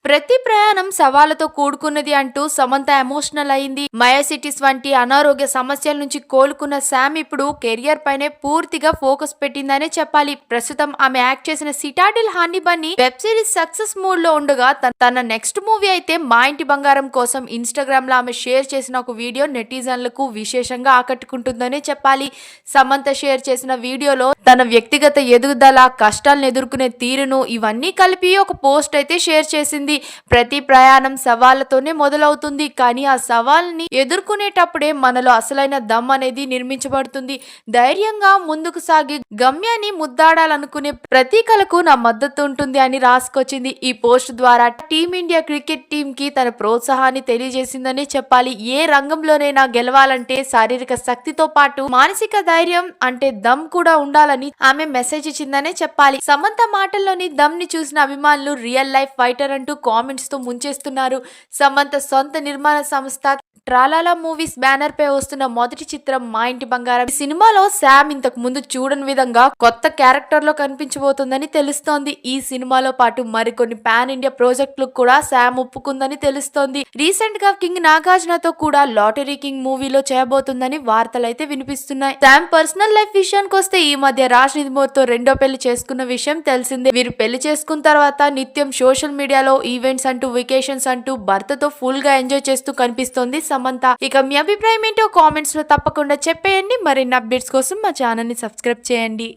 ప్రతి ప్రయాణం సవాళ్లతో కూడుకున్నది అంటూ సమంత ఎమోషనల్ అయింది. మయోసిటిస్ వంటి అనారోగ్య సమస్యల నుంచి కోలుకున్న శామ్ ఇప్పుడు కెరియర్ పైనే పూర్తిగా ఫోకస్ పెట్టిందనే చెప్పాలి. ప్రస్తుతం ఆమె యాక్ట్ చేసిన Citadel honey Bunny web series success mood లో ఉండగా తన నెక్స్ట్ మూవీ అయితే మా ఇంటి బంగారం కోసం ఇన్స్టాగ్రామ్ లో ఆమె షేర్ చేసిన ఒక వీడియో నెటిజన్లకు విశేషంగా ఆకట్టుకుంటుందనే చెప్పాలి. సమంత షేర్ చేసిన వీడియోలో తన వ్యక్తిగత ఎదుగుదల, కష్టాలను ఎదుర్కొనే తీరును ఇవన్నీ కలిపి ఒక పోస్ట్ అయితే షేర్ చేసింది. ప్రతి ప్రయాణం సవాళ్లతోనే మొదలవుతుంది, కానీ ఆ సవాల్ని ఎదుర్కొనేటప్పుడే మనలో అసలైన దమ్ అనేది నిర్మించబడుతుంది. ధైర్యంగా ముందుకు సాగి గమ్యాన్ని ముద్దాడాలనుకునే ప్రతి కలకు నా మద్దతు ఉంటుంది అని రాసుకొచ్చింది. ఈ పోస్ట్ ద్వారా టీమిండియా క్రికెట్ టీం కి తన ప్రోత్సాహాన్ని తెలియజేసిందని చెప్పాలి. ఏ రంగంలోనైనా గెలవాలంటే శారీరక శక్తితో పాటు మానసిక ధైర్యం అంటే దమ్ కూడా ఉండాలని ఆమె మెసేజ్ ఇచ్చిందనే చెప్పాలి. సమంత మాటల్లోని దమ్ ని చూసిన అభిమానులు రియల్ లైఫ్ ఫైటర్ అంటూ కామెంట్స్ తో ముంచేస్తున్నారు. సమంత సొంత నిర్మాణ సంస్థ ట్రాలాలా మూవీస్ బ్యానర్ పై వస్తున్న మొదటి చిత్రం మా ఇంటి బంగారం. ఈ సినిమాలో శామ్ ఇంతకు ముందు చూడని విధంగా కొత్త క్యారెక్టర్ లో కనిపించబోతుందని తెలుస్తోంది. ఈ సినిమాలో పాటు మరికొన్ని పాన్ ఇండియా ప్రాజెక్టులకు కూడా శామ్ ఒప్పుకుందని తెలుస్తోంది. రీసెంట్ గా కింగ్ నాగార్జునతో కూడా లాటరీ కింగ్ మూవీలో చేయబోతుందని వార్తలైతే వినిపిస్తున్నాయి. శామ్ పర్సనల్ లైఫ్ విషయానికి వస్తే ఈ మధ్య రాజ్ నిధిమోర్ తో రెండో పెళ్లి చేసుకున్న విషయం తెలిసిందే. వీరు పెళ్లి చేసుకున్న తర్వాత నిత్యం సోషల్ మీడియాలో ఈవెంట్స్ అంటూ, వెకేషన్స్ అంటూ భర్తతో ఫుల్ గా ఎంజాయ్ చేస్తూ కనిపిస్తోంది సమంత. ఇక మీ అభిప్రాయం ఏంటో కామెంట్స్ లో తప్పకుండా చెప్పేయండి. మరిన్ని అప్డేట్స్ కోసం మా ఛానల్ ని సబ్స్క్రైబ్ చేయండి.